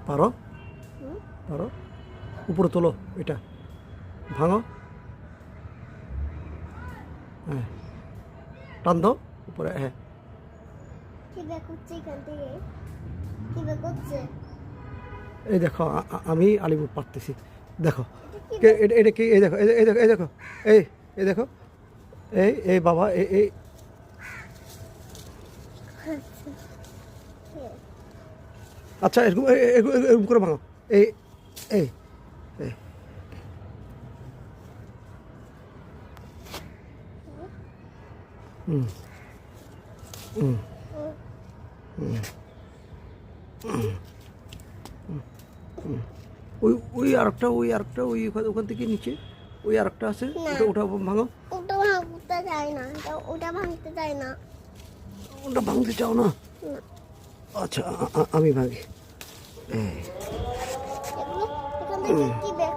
পারো পারো উপরে তোলো এটা ভাঙো হ্যাঁ টান দাও উপরে হ্যাঁ কি বের করছে এখান থেকে? কি বের করছে? এই দেখো আমি আলিপুর পারতেছি দেখো এটা কি এটা কি এই দেখো এই দেখো এই দেখো এই এই দেখো এই এই বাবা এই এই আচ্ছা এরকম এরকম করে ভাঙো এই এই এই হুম হুম ওই আরেকটা ওখান থেকে নিচে ওই আরেকটা আছে ওটা ভাঙো ওটা ভাঙতে চায় না, ওটা ভাঙতে চায় না। ওটা ভাঙতে চাও না না। আচ্ছা আমি ভাঙি এগুলো এখান থেকে কি বের